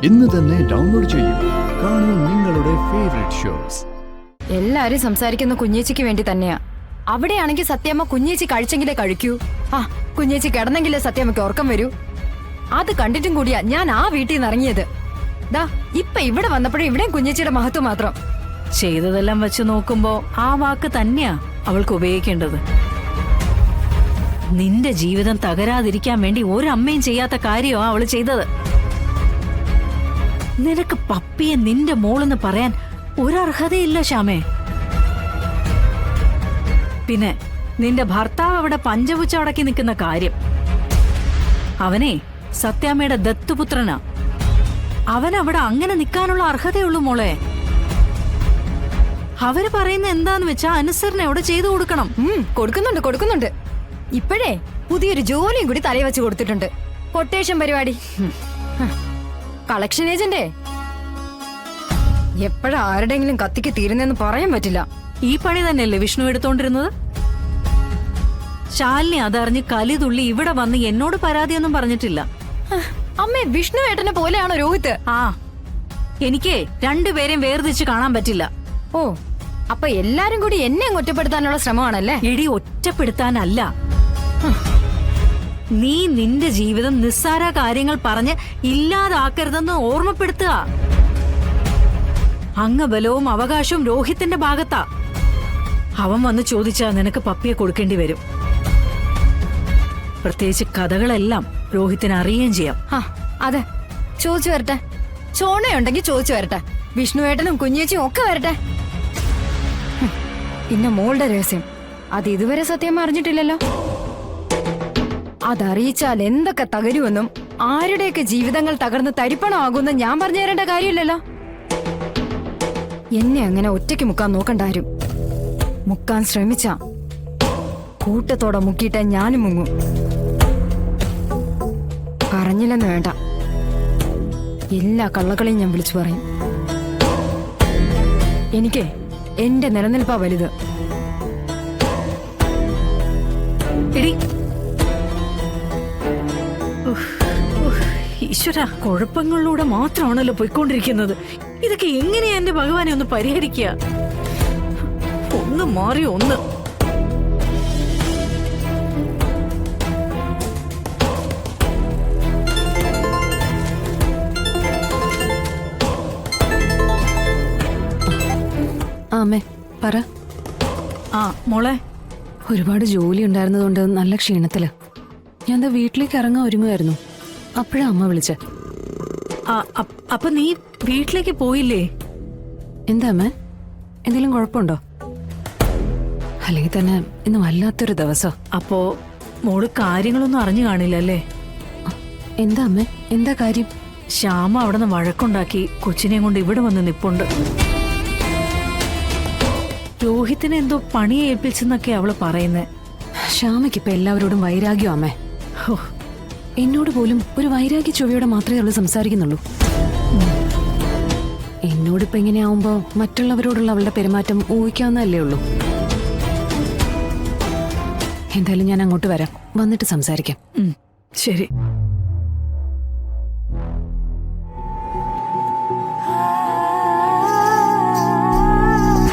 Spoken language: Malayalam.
ഇന്ന് തന്നെ ഡൗൺലോഡ് ചെയ്യൂ. കാണൂ നിങ്ങളുടെ ഫേവറേറ്റ് ഷോസ്. എല്ലാരും സംസാരിക്കുന്ന കുഞ്ഞേച്ചിക്ക് വേണ്ടി തന്നെയാ. അവിടെയാണെങ്കിൽ സത്യമ്മ കുഞ്ഞേച്ചി കഴിച്ചെങ്കിലേ കഴിക്കൂ. ആ കുഞ്ഞേച്ചി കിടന്നെങ്കിലേ സത്യമ്മയ്ക്ക് ഉറക്കം വരൂ. അത് കണ്ടിട്ടും കൂടിയാ ഞാൻ ആ വീട്ടിൽ നിന്ന് ഇറങ്ങിയത്. ദാ ഇപ്പൊ ഇവിടെ വന്നപ്പോഴും ഇവിടെയും കുഞ്ഞേച്ചിയുടെ മഹത്വം മാത്രം. ചെയ്തതെല്ലാം വെച്ച് നോക്കുമ്പോ ആ വാക്ക് തന്നെയാ അവൾക്ക് ഉപയോഗിക്കേണ്ടത്. നിന്റെ ജീവിതം തകരാതിരിക്കാൻ വേണ്ടി ഒരമ്മയും ചെയ്യാത്ത കാര്യമാ അവള് ചെയ്തത്. നിനക്ക് പപ്പിയെ നിന്റെ മോളെന്ന് പറയാൻ ഒരർഹതയില്ല ശ്യാമേ. പിന്നെ നിന്റെ ഭർത്താവ് അവിടെ പഞ്ചപുച്ച അടക്കി നിൽക്കുന്ന കാര്യം, അവനെ സത്യാമ്മയുടെ ദത്തുപുത്രനാ. അവനവിടെ അങ്ങനെ നിൽക്കാനുള്ള അർഹതയുള്ളൂ മോളെ. അവര് പറയുന്ന എന്താന്ന് വെച്ചാ അനുസരണ അവിടെ ചെയ്തു കൊടുക്കണം. കൊടുക്കുന്നുണ്ട്. ഇപ്പോഴേ പുതിയൊരു ജോലിയും കൂടി തലയിൽ വെച്ച് കൊടുത്തിട്ടുണ്ട്. കൊട്ടേഷൻ പരിപാടി, കളക്ഷൻ ഏജന്റേ. എപ്പോഴാ ആരുടെങ്കിലും കത്തിക്ക് തീരുന്നെന്ന് പറയാൻ പറ്റില്ല. ഈ പണി തന്നെയല്ലേ വിഷ്ണു എടുത്തോണ്ടിരുന്നത്? ശാലിനി അതറിഞ്ഞ് കലിതുള്ളി ഇവിടെ വന്ന് എന്നോട് പരാതിയൊന്നും പറഞ്ഞിട്ടില്ല. അമ്മേ, വിഷ്ണു ഏട്ടനെ പോലെയാണോ രോഹിത്? ആ, എനിക്ക് രണ്ടുപേരെയും വേർതിരിച്ച് കാണാൻ പറ്റില്ല. ഓ, അപ്പൊ എല്ലാരും കൂടി എന്നെ ഒറ്റപ്പെടുത്താനുള്ള ശ്രമമാണല്ലേ? എടി, ഒറ്റപ്പെടുത്താനല്ല. നീ നിന്റെ ജീവിതം നിസ്സാര കാര്യങ്ങൾ പറഞ്ഞ് ഇല്ലാതാക്കരുതെന്ന് ഓർമ്മപ്പെടുത്തുക. അംഗബലവും അവകാശവും രോഹിത്തിന്റെ ഭാഗത്താ. അവൻ വന്ന് ചോദിച്ചാ നിനക്ക് പപ്പിയെ കൊടുക്കേണ്ടി വരും. പ്രത്യേകിച്ച് കഥകളെല്ലാം രോഹിത്തിന് അറിയുകയും ചെയ്യാം. അതെ, ചോദിച്ചു വരട്ടെ. ചോണയുണ്ടെങ്കിൽ ചോദിച്ചു വരട്ടെ. വിഷ്ണുവേട്ടനും കുഞ്ഞേച്ചിയും ഒക്കെ വരട്ടെ. പിന്നെ മോളുടെ രഹസ്യം അത് ഇതുവരെ സത്യം അറിഞ്ഞിട്ടില്ലല്ലോ. അതറിയിച്ചാൽ എന്തൊക്കെ തകരുമെന്നും ആരുടെയൊക്കെ ജീവിതങ്ങൾ തകർന്ന് തരിപ്പണമാകുമെന്നും ഞാൻ പറഞ്ഞു തരേണ്ട കാര്യമില്ലല്ലോ. എന്നെ അങ്ങനെ ഒറ്റയ്ക്ക് മുക്കാൻ നോക്കണ്ടാരും. മുക്കാൻ ശ്രമിച്ച കൂട്ടത്തോടെ മുക്കിയിട്ടേ ഞാനും മുങ്ങും. പറഞ്ഞില്ലെന്ന് വേണ്ട, എല്ലാ കള്ളക്കളയും ഞാൻ വിളിച്ചു പറയും. എനിക്ക് എന്റെ നിലനിൽപ്പാ വലുത്. ഈശ്വര, കുഴപ്പങ്ങളിലൂടെ മാത്രമാണല്ലോ പോയിക്കൊണ്ടിരിക്കുന്നത്. ഇതൊക്കെ എങ്ങനെയാ എന്റെ ഭഗവാനെ ഒന്ന് പരിഹരിക്കുക? ഒന്ന് മാറി ഒന്ന്. അമ്മേ പറ. ആ മോളെ, ഒരുപാട് ജോലി ഉണ്ടായിരുന്നതുകൊണ്ട് നല്ല ക്ഷീണത്തില് ഞാൻ വീട്ടിലേക്ക് ഇറങ്ങാൻ ഒരുങ്ങുമായിരുന്നു. അപ്പോഴാ അമ്മ വിളിച്ച. അപ്പൊ നീ വീട്ടിലേക്ക് പോയില്ലേ? എന്താ അമ്മേ, എന്തെങ്കിലും കുഴപ്പമുണ്ടോ? അല്ലെങ്കിൽ തന്നെ ഇന്ന് വല്ലാത്തൊരു ദിവസം. അപ്പോ മോള് കാര്യങ്ങളൊന്നും അറിഞ്ഞു കാണില്ലല്ലേ? എന്താ അമ്മേ, എന്താ കാര്യം? ശ്യാമ അവിടെ നിന്ന് വഴക്കുണ്ടാക്കി കൊച്ചിനെയും കൊണ്ട് ഇവിടെ വന്ന് നിപ്പുണ്ട്. രോഹിത്തിനെ എന്തോ പണിയെ ഏൽപ്പിച്ചെന്നൊക്കെ അവള് പറയുന്നേ. ശ്യാമയ്ക്കിപ്പൊ എല്ലാവരോടും വൈരാഗ്യം അമ്മേ. എന്നോട് പോലും ഒരു വൈരാഗ്യ ചൊവ്വയോടെ മാത്രമേ അവള് സംസാരിക്കുന്നുള്ളൂ. എന്നോടിപ്പോ ഇങ്ങനെയാവുമ്പോ മറ്റുള്ളവരോടുള്ള അവളുടെ പെരുമാറ്റം ഊഹിക്കാവുന്നതല്ലേ ഉള്ളൂ. എന്തായാലും ഞാൻ അങ്ങോട്ട് വരാം, വന്നിട്ട് സംസാരിക്കാം. ശരി.